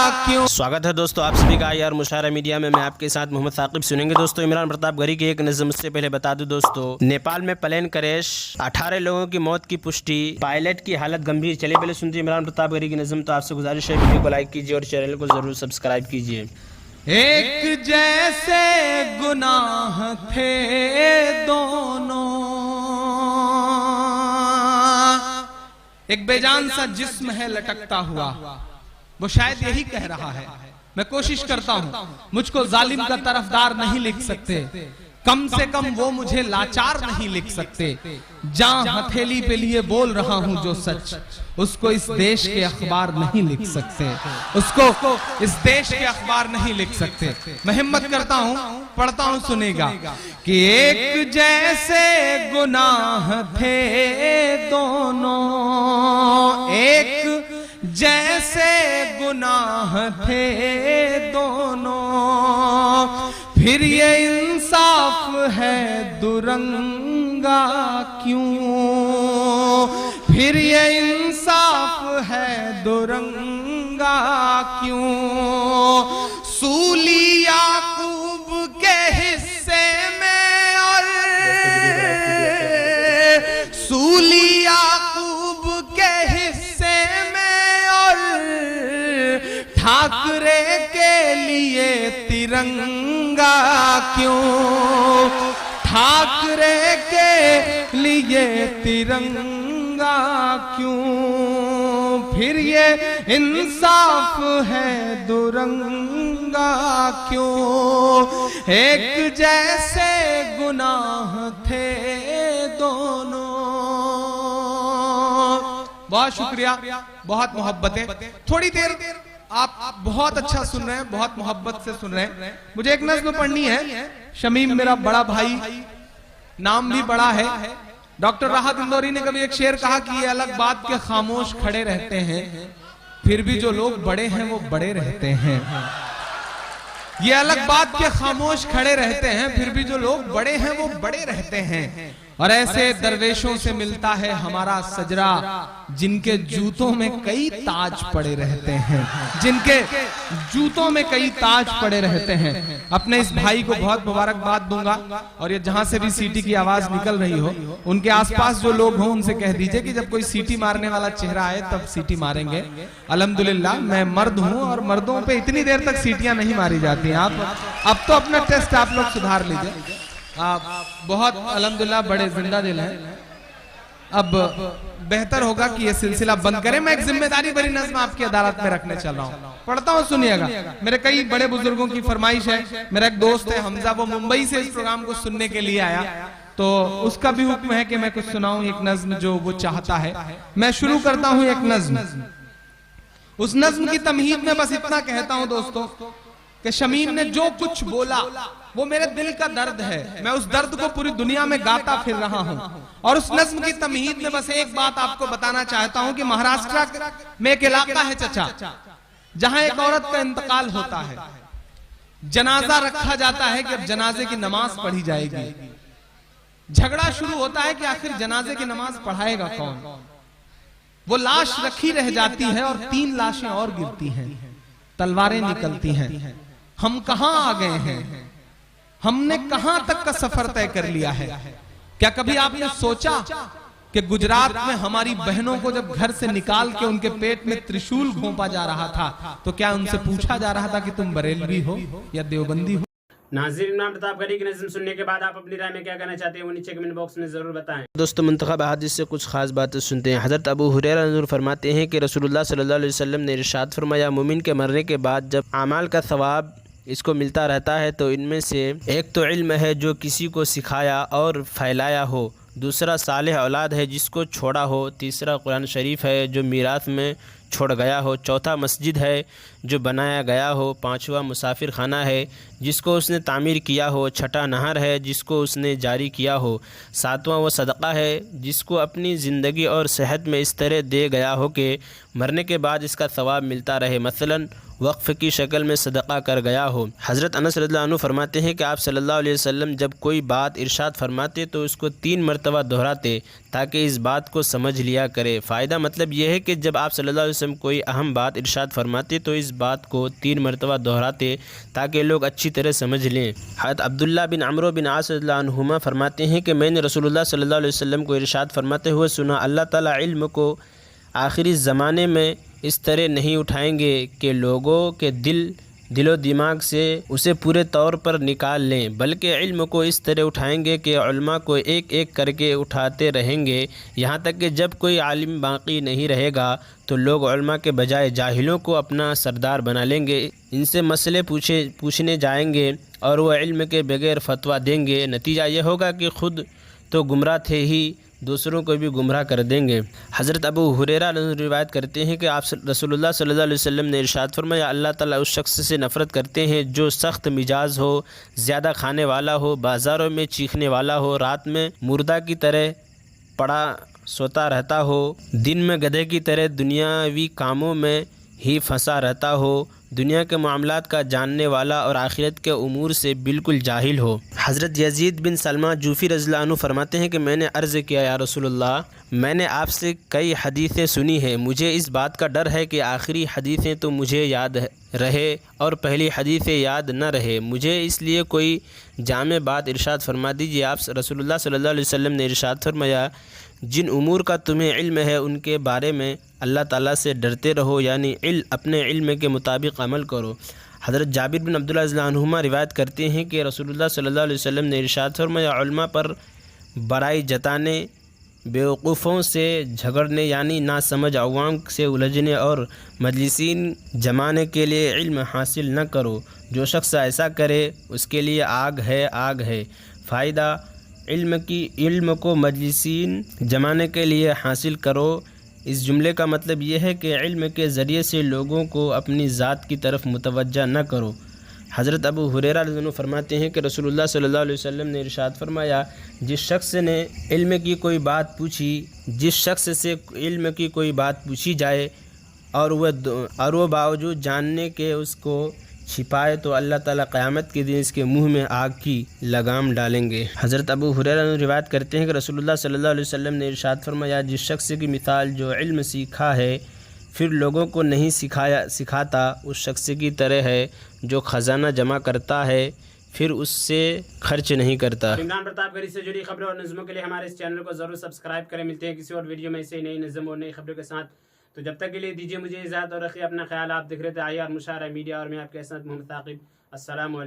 क्यों। स्वागत है दोस्तों आप सभी का IR मुशायरा मीडिया में। मैं आपके साथ मोहम्मद साकिब। सुनेंगे दोस्तों इमरान प्रतापगढ़ी की एक नज़म। उससे पहले बता दूं दोस्तों, नेपाल में प्लेन क्रैश, 18 लोगों की मौत की पुष्टि, पायलट की हालत गंभीर। चलिए पहले सुनते हैं इमरान प्रतापगढ़ी की नज़म। तो आपसे गुजारिश है वीडियो को लाइक कीजिए और चैनल को जरूर सब्सक्राइब कीजिए। एक जैसे गुनाह थे दोनों, एक बेजान सा जिस्म है लटकता हुआ। वो शायद यही कह रहा है, मैं कोशिश करता हूं मुझको जालिम का तरफदार नहीं लिख सकते, कम से कम वो मुझे लाचार नहीं लिख सकते। जहां हथेली पे लिए बोल रहा हूं जो सच, उसको इस देश के अखबार नहीं लिख सकते, उसको इस देश के अखबार नहीं लिख सकते। मैं हिम्मत करता हूं, पढ़ता हूं, सुनेगा कि एक जैसे गुनाह थे दोनों, एक जैसे गुनाह थे दोनों, फिर ये इंसाफ है दुरंगा क्यों, फिर ये इंसाफ है दुरंगा क्यों। सूली याकूब के हिस्से में और सूली याकूब के हिस्से में और ठाकरे के लिए तिरंगा क्यों, ठाकरे के लिए तिरंगा क्यों। फिर ये इंसाफ है दुरंगा क्यों। एक जैसे गुनाह थे दोनों। बहुत शुक्रिया, बहुत मोहब्बतें। थोड़ी देर आप बहुत अच्छा सुन रहे हैं, बहुत मोहब्बत से सुन रहे हैं। मुझे एक नज़्म पढ़नी है। शमीम मेरा बड़ा भाई, नाम भी बड़ा है। डॉक्टर राहत इंदौरी ने कभी एक शेर कहा कि ये अलग बात के खामोश खड़े रहते हैं, फिर भी जो लोग बड़े हैं वो बड़े रहते हैं। ये अलग बात के खामोश खड़े रहते हैं, फिर भी जो लोग बड़े हैं वो बड़े रहते हैं। और ऐसे दरवेशों से मिलता है हमारा सजरा, जिनके जूतों में कई ताज पड़े रहते हैं, जिनके जूतों में कई ताज पड़े रहते हैं। अपने इस भाई को बहुत मुबारकबाद दूंगा। और ये जहां से भी सीटी की आवाज निकल रही हो, उनके आसपास जो लोग हों उनसे कह दीजिए कि जब कोई सीटी मारने वाला चेहरा आए तब सीटी मारेंगे। अल्हम्दुलिल्लाह मैं मर्द हूं और मर्दों पे इतनी देर तक सीटियां नहीं मारी जाती। आप अब तो अपना टेस्ट आप लोग सुधार लीजिए। आप बहुत अल्हम्दुलिल्लाह बड़े जिंदा दिल हैं। अब बेहतर होगा कि ये सिलसिला बंद करें। मैं एक जिम्मेदारी भरी नज़्म आपकी अदालत में रखने चल रहा हूँ, पढ़ता हूँ, सुनिएगा। मेरे कई बड़े बुजुर्गों की फरमाइश है। मेरा एक दोस्त है हमजा, वो मुंबई से इस प्रोग्राम को सुनने के लिए आया, तो उसका भी हुक्म है कि मैं कुछ सुनाऊं एक नज़्म जो वो चाहता है। मैं शुरू करता हूँ एक नज़्म। उस नज़्म की तमहीद में बस इतना कहता हूँ दोस्तों कि शमीम ने जो कुछ बोला वो मेरे दिल का दर्द है। मैं उस दर्द को पूरी दुनिया में गाता फिर रहा हूं। और उस नज़्म की तमहीद में बस एक बात आपको बताना चाहता हूं कि महाराष्ट्र में एक इलाका है चचा, जहां एक औरत का इंतकाल होता है। जनाजा रखा जाता है कि अब जनाजे की नमाज पढ़ी जाएगी। झगड़ा शुरू होता है कि आखिर जनाजे की नमाज पढ़ाएगा कौन। वो लाश रखी रह जाती है और 3 लाशें और गिरती हैं, तलवारें निकलती हैं। हम कहां आ गए हैं, हमने कहां तक का सफर तय कर लिया है। क्या कभी आपने सोचा कि गुजरात में हमारी बहनों को जब घर से निकाल के उनके पेट में त्रिशूल घोंपा जा रहा था, तो क्या उनसे पूछा जा रहा था कि तुम बरेलवी हो या देवबंदी हो। नाज़रीन, इमरान प्रतापगढ़ी की नज़्म सुनने के बाद आप अपनी राय में क्या कहना चाहते हैं वो नीचे कमेंट बॉक्स में ज़रूर बताएं। दोस्तों मुंतखब अहादीस से कुछ खास बातें सुनते हैं। हज़रत अबू हुरैरा नज़र फरमाते हैं कि रसूलुल्लाह सल्लल्लाहु अलैहि वसल्लम ने इरशाद फरमाया, मोमिन के मरने के बाद जब आमाल का सवाब इसको मिलता रहता है तो इनमें से एक तो इल्म है जो किसी को सिखाया और फैलाया हो, दूसरा सालेह औलाद है जिसको छोड़ा हो, तीसरा कुरान शरीफ है जो मीराथ में छोड़ गया हो, चौथा मस्जिद है जो बनाया गया हो, पांचवा मुसाफिर खाना है जिसको उसने तामीर किया हो, छठा नहर है जिसको उसने जारी किया हो, सातवां वो सदक़ा है जिसको अपनी ज़िंदगी और सेहत में इस तरह दे गया हो कि मरने के बाद इसका सवाब मिलता रहे, मसलन वक्फ़ की शक्ल में सदक़ा कर गया हो। हज़रत अनस रज़ियल्लाहु अन्हु फरमाते हैं कि आप सल्लल्लाहु अलैहि वसल्लम जब कोई बात इरशाद फरमाते तो उसको 3 मरतबा मरतबा दोहराते ताकि इस बात को समझ लिया करे। फ़ायदा मतलब यह है कि जब आप सल्लल्लाहु अलैहि वसल्लम कोई अहम बात इरशाद फरमाते तो इस बात को 3 मरतबा दोहराते ताकि लोग अच्छी तरह समझ लें। हज़रत अब्दुल्ला बिन अमरो बिन आस रज़ियल्लाहु अन्हुमा फरमाते हैं कि मैंने रसूलुल्लाह सल्लल्लाहु अलैहि वसल्लम को इरशाद फरमाते हुए सुना, अल्लाह ताला इल्म को आखिरी ज़माने में इस तरह नहीं उठाएंगे कि लोगों के दिलो दिमाग से उसे पूरे तौर पर निकाल लें, बल्कि इल्म को इस तरह उठाएंगे कि उलमा को एक एक करके उठाते रहेंगे, यहाँ तक कि जब कोई आलिम बाकी नहीं रहेगा तो लोग उलमा के बजाय जाहिलों को अपना सरदार बना लेंगे, इनसे मसले पूछने जाएंगे और वह इल्म के बगैर फतवा देंगे। नतीजा यह होगा कि ख़ुद तो गुमराह थे ही दूसरों को भी गुमराह कर देंगे। हज़रत अबू हुरैरा रिवायत करते हैं कि आप रसूलुल्लाह सल्लल्लाहु अलैहि वसल्लम ने इरशाद फरमाया, अल्लाह ताला उस शख्स से नफ़रत करते हैं जो सख्त मिजाज हो, ज़्यादा खाने वाला हो, बाज़ारों में चीखने वाला हो, रात में मुर्दा की तरह पड़ा सोता रहता हो, दिन में गधे की तरह दुनियावी कामों में ही फंसा रहता हो, दुनिया के मामलात का जानने वाला और आखिरत के उमूर से बिल्कुल जाहिल हो। हज़रत यजीद बिन सलमा जूफ़ी रज़ियल्लाहु अन्हु फरमाते हैं कि मैंने अर्ज़ किया, या रसूलुल्लाह, मैंने आपसे कई हदीसें सुनी हैं, मुझे इस बात का डर है कि आखिरी हदीसें तो मुझे याद रहे और पहली हदीसें याद न रहे, मुझे इसलिए कोई जामे बात इरशाद फरमा दीजिए। आप रसूलुल्लाह सल्लल्लाहु अलैहि वसल्लम ने इरशाद फरमाया, जिन उमूर का तुम्हें इल्म है उनके बारे में अल्लाह ताला से डरते रहो, यानी अपने इल्म के मुताबिक अमल करो। हज़रत जाबिर बिन अब्दुल्लाह रज़ियल्लाहु अन्हुमा रिवायत करते हैं कि रसूलुल्लाह सल्लल्लाहु अलैहि वसल्लम ने इरशाद फरमाया, उलमा पर बड़ाई जताने, बेवकूफ़ों से झगड़ने यानी नासमझ अवाम से उलझने और मजलिसीन जमाने के लिए इल्म हासिल न करो। जो शख्स ऐसा करे उसके लिए आग है। फ़ायदा इल्म को मजलिसीन जमाने के लिए हासिल करो। इस जुमले का मतलब यह है कि इल्म के ज़रिए से लोगों को अपनी ज़ात की तरफ मुतवज्जा न करो। हज़रत अबू हुरैरा रज़ियल्लाहु अन्हु फरमाते हैं कि रसूलुल्लाह सल्लल्लाहु अलैहि वसल्लम ने इरशाद फरमाया, जिस शख्स से इल्म की कोई बात पूछी जाए और वह बावजूद जानने के उसको छिपाए तो अल्लाह ताला क़यामत के दिन इसके मुंह में आग की लगाम डालेंगे। हज़रत अबू हुरैरा रिवायत करते हैं कि रसूलुल्लाह सल्लल्लाहु अलैहि वसल्लम ने इरशाद फरमाया, जिस शख्स की मिसाल जो इल्म सीखा है फिर लोगों को नहीं सिखाता उस शख्स की तरह है जो ख़जाना जमा करता है फिर उससे खर्च नहीं करता। इमरान प्रतापगढ़ी से जुड़ी खबरों और नज़्मों के लिए हमारे इस चैनल को ज़रूर सब्सक्राइब करें। मिलते हैं किसी और वीडियो में ऐसे नई नज़्म और नई खबरों के साथ। तो जब तक के लिए दीजिए मुझे इजाज़त और रखिए अपना ख्याल। आप देख रहे थे IR मुशायरा मीडिया और मैं आपके साथ मोहम्मद ताक़िब। अस्सलाम वालेकुम।